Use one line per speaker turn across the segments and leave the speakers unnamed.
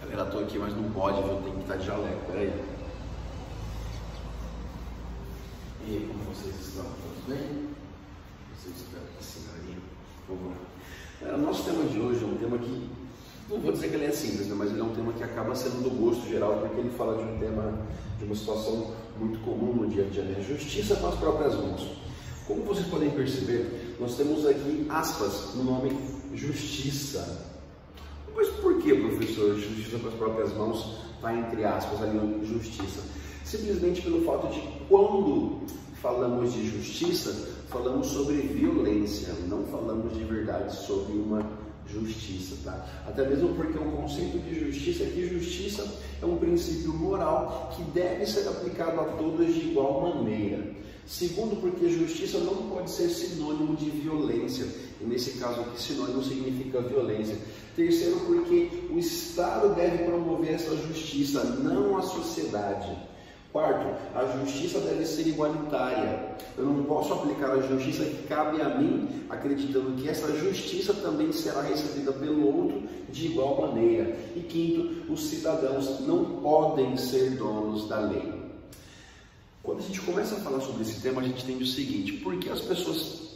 Galera, tô aqui, mas não pode, viu? Tem que estar de jaleco, peraí. E aí, como vocês estão? Todos bem? Vocês esperam que sim, galerinha? Por favor. Nosso tema de hoje é um tema que, não vou dizer que ele é simples, né? Mas ele é um tema que acaba sendo do gosto geral, porque ele fala de um tema, de uma situação muito comum no dia a dia, né? Justiça com as próprias mãos. Como vocês podem perceber, nós temos aqui aspas no nome justiça. Mas por que, professor, justiça com as próprias mãos está entre aspas ali, justiça? Simplesmente pelo fato de quando falamos de justiça, falamos sobre violência, não falamos de verdade sobre uma justiça, tá? Até mesmo porque o conceito de justiça é que justiça é um princípio moral que deve ser aplicado a todos de igual maneira. Segundo, porque justiça não pode ser sinônimo de violência, e nesse caso aqui sinônimo significa violência. Terceiro, porque o Estado deve promover essa justiça, não a sociedade. Quarto, a justiça deve ser igualitária. Eu não posso aplicar a justiça que cabe a mim, acreditando que essa justiça também será recebida pelo outro de igual maneira. E quinto, os cidadãos não podem ser donos da lei. Quando a gente começa a falar sobre esse tema, a gente entende o seguinte: por que as pessoas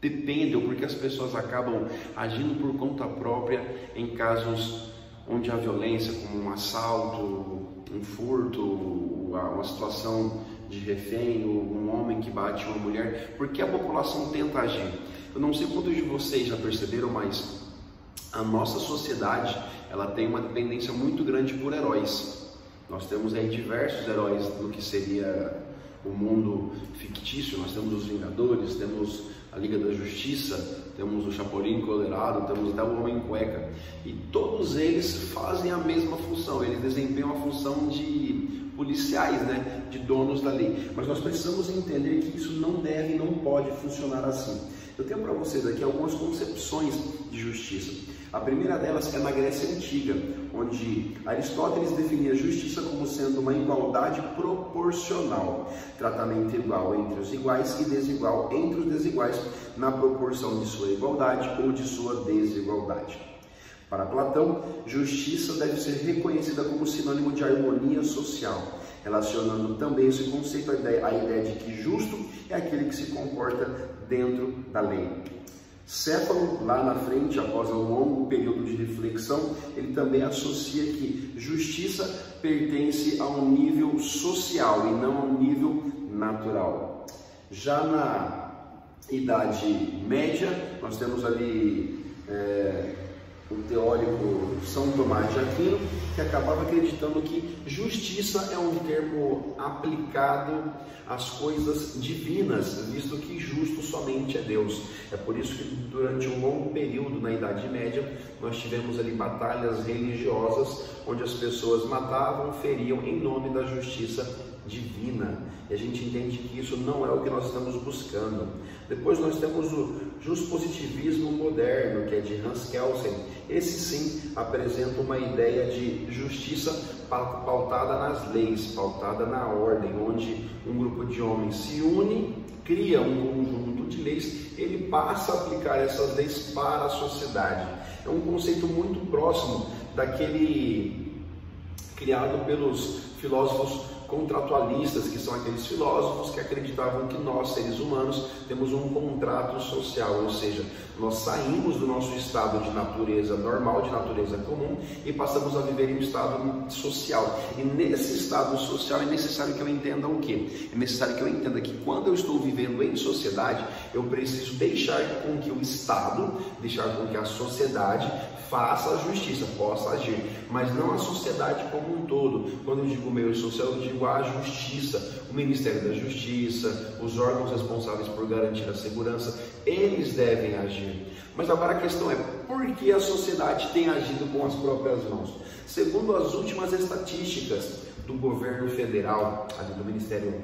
dependem, ou por que as pessoas acabam agindo por conta própria em casos onde há violência, como um assalto, um furto, uma situação de refém, ou um homem que bate uma mulher? Por que a população tenta agir? Eu não sei quantos de vocês já perceberam, mas a nossa sociedade, ela tem uma dependência muito grande por heróis. Nós temos aí diversos heróis no que seria o mundo fictício. Nós temos os Vingadores, temos a Liga da Justiça, temos o Chapolin Colorado, temos até o Homem Cueca. E todos eles fazem a mesma função, eles desempenham a função de policiais, né? De donos da lei. Mas nós precisamos entender que isso não deve e não pode funcionar assim. Eu tenho para vocês aqui algumas concepções de justiça. A primeira delas é na Grécia Antiga, onde Aristóteles definia a justiça como sendo uma igualdade proporcional, tratamento igual entre os iguais e desigual entre os desiguais, na proporção de sua igualdade ou de sua desigualdade. Para Platão, justiça deve ser reconhecida como sinônimo de harmonia social, relacionando também esse conceito à ideia de que justo é aquele que se comporta dentro da lei. Céfalo, lá na frente, após um longo período de reflexão, ele também associa que justiça pertence a um nível social e não a um nível natural. Já na Idade Média, nós temos ali o teórico São Tomás de Aquino, que acabava acreditando que justiça é um termo aplicado às coisas divinas, visto que justo somente é Deus. É por isso que durante um longo período na Idade Média nós tivemos ali batalhas religiosas onde as pessoas matavam, feriam em nome da justiça divina. E a gente entende que isso não é o que nós estamos buscando. Depois nós temos o justpositivismo moderno, que é de Hans Kelsen. Esse sim apresenta uma ideia de justiça pautada nas leis, pautada na ordem, onde um grupo de homens se une, cria um conjunto de leis, ele passa a aplicar essas leis para a sociedade. É um conceito muito próximo daquele criado pelos filósofos contratualistas, que são aqueles filósofos que acreditavam que nós, seres humanos, temos um contrato social, ou seja, nós saímos do nosso estado de natureza normal, de natureza comum, e passamos a viver em um estado social. E nesse estado social é necessário que eu entenda o quê? É necessário que eu entenda que quando eu estou vivendo em sociedade, eu preciso deixar com que o Estado, deixar com que a sociedade faça a justiça, possa agir, mas não a sociedade como um todo. Quando eu digo meio social, eu digo a justiça, o Ministério da Justiça, os órgãos responsáveis por garantir a segurança, eles devem agir. Mas agora a questão é, por que a sociedade tem agido com as próprias mãos? Segundo as últimas estatísticas do governo federal, ali do Ministério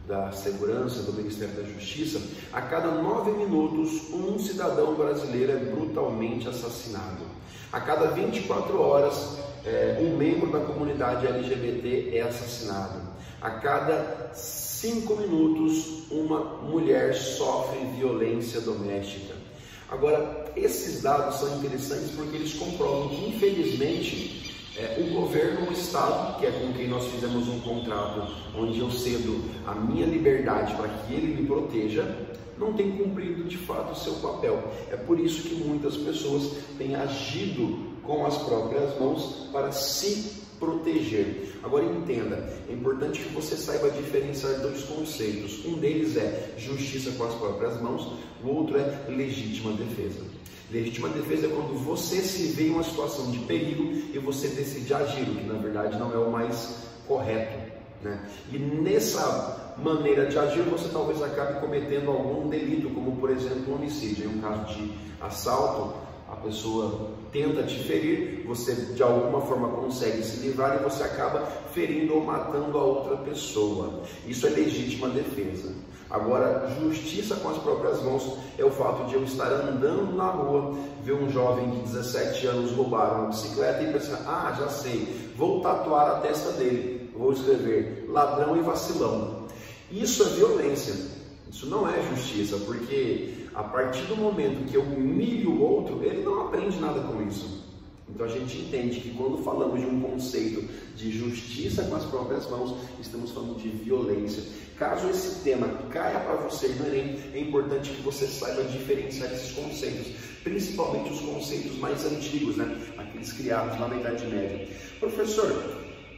da Segurança, do Ministério da Justiça, a cada 9 minutos um cidadão brasileiro é brutalmente assassinado. A cada 24 horas um membro da comunidade LGBT é assassinado. A cada 5 minutos uma mulher sofre violência doméstica. Agora, esses dados são interessantes porque eles comprovam que, infelizmente, O governo, o Estado, que é com quem nós fizemos um contrato onde eu cedo a minha liberdade para que ele me proteja, não tem cumprido de fato o seu papel. É por isso que muitas pessoas têm agido com as próprias mãos para se proteger. Agora entenda, é importante que você saiba diferenciar dois conceitos. Um deles é justiça com as próprias mãos, o outro é legítima defesa. Legítima defesa é quando você se vê em uma situação de perigo e você decide agir, o que na verdade não é o mais correto, né? E nessa maneira de agir você talvez acabe cometendo algum delito, como por exemplo um homicídio. Em um caso de assalto, a pessoa tenta te ferir, você de alguma forma consegue se livrar e você acaba ferindo ou matando a outra pessoa. Isso é legítima defesa. Agora, justiça com as próprias mãos é o fato de eu estar andando na rua, ver um jovem de 17 anos roubar uma bicicleta e pensar, já sei, vou tatuar a testa dele, vou escrever ladrão e vacilão. Isso é violência, isso não é justiça, porque a partir do momento que eu humilho o outro, ele não aprende nada com isso. Então a gente entende que quando falamos de um conceito de justiça com as próprias mãos, estamos falando de violência. Caso esse tema caia para você no Enem, é importante que você saiba diferenciar esses conceitos, principalmente os conceitos mais antigos, né? Aqueles criados lá na Idade Média. Professor,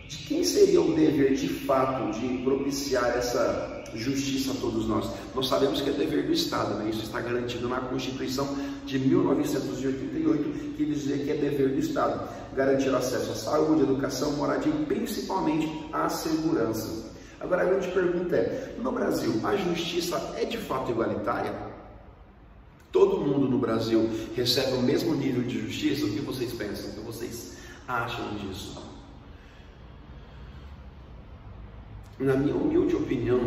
de quem seria o dever de fato de propiciar essa justiça a todos nós? Nós sabemos que é dever do Estado, né? Isso está garantido na Constituição de 1988, que dizia que é dever do Estado garantir acesso à saúde, educação, moradia e principalmente à segurança. Agora a grande pergunta é, no Brasil, a justiça é de fato igualitária? Todo mundo no Brasil recebe o mesmo nível de justiça? O que vocês pensam? O que vocês acham disso? Na minha humilde opinião,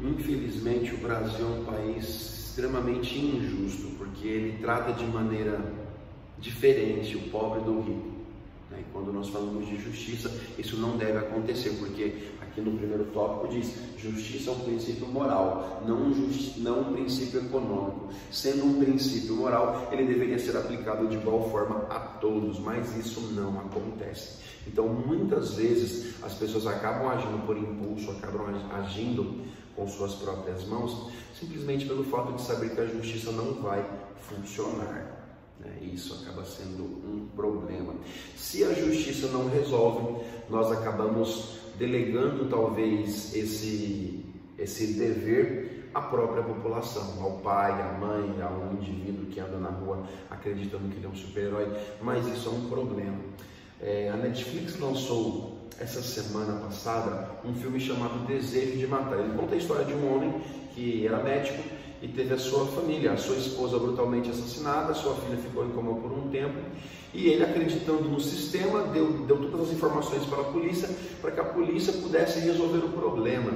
infelizmente o Brasil é um país extremamente injusto, porque ele trata de maneira diferente o pobre do rico. E quando nós falamos de justiça, isso não deve acontecer, porque aqui no primeiro tópico diz, justiça é um princípio moral, não um princípio econômico. Sendo um princípio moral, ele deveria ser aplicado de igual forma a todos, mas isso não acontece. Então, muitas vezes, as pessoas acabam agindo por impulso, acabam agindo com suas próprias mãos, simplesmente pelo fato de saber que a justiça não vai funcionar. Isso acaba sendo um problema. Se a justiça não resolve, nós acabamos delegando talvez esse dever à própria população, ao pai, à mãe, a um indivíduo que anda na rua acreditando que ele é um super-herói, mas isso é um problema. A Netflix lançou essa semana passada um filme chamado Desejo de Matar. Ele conta a história de um homem que era médico e teve a sua família, a sua esposa brutalmente assassinada, a sua filha ficou em coma por um tempo, e ele, acreditando no sistema, deu todas as informações para a polícia, para que a polícia pudesse resolver o problema.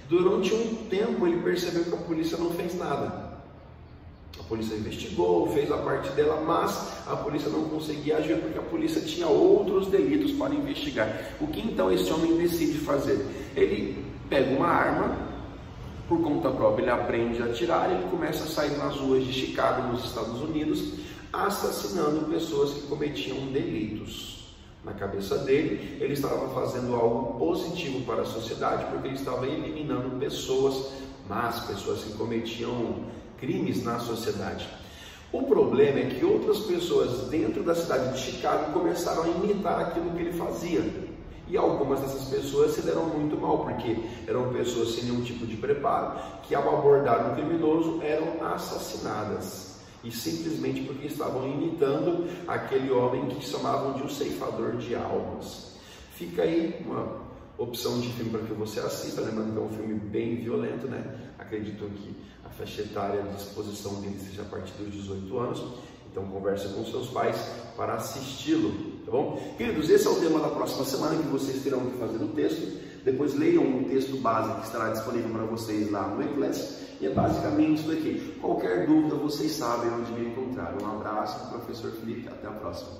Durante um tempo ele percebeu que a polícia não fez nada. A polícia investigou, fez a parte dela, mas a polícia não conseguia agir porque a polícia tinha outros delitos para investigar. O que então esse homem decide fazer? Ele pega uma arma, por conta própria ele aprende a atirar e ele começa a sair nas ruas de Chicago, nos Estados Unidos, assassinando pessoas que cometiam delitos. Na cabeça dele, ele estava fazendo algo positivo para a sociedade, porque ele estava eliminando pessoas más, pessoas que cometiam crimes na sociedade. O problema é que outras pessoas dentro da cidade de Chicago começaram a imitar aquilo que ele fazia. E algumas dessas pessoas se deram muito mal, porque eram pessoas sem nenhum tipo de preparo, que ao abordar um criminoso eram assassinadas. E simplesmente porque estavam imitando aquele homem que chamavam de um ceifador de almas. Fica aí uma opção de filme para que você assista, lembrando que é um filme bem violento, né? Acredito que a faixa etária de exposição dele seja a partir dos 18 anos. Então converse com seus pais para assisti-lo, tá bom? Queridos, esse é o tema da próxima semana, que vocês terão que fazer o texto. Depois leiam o texto base que estará disponível para vocês lá no E-Class. E é basicamente isso daqui. Qualquer dúvida, vocês sabem onde me encontrar. Um abraço do professor Felipe, até a próxima.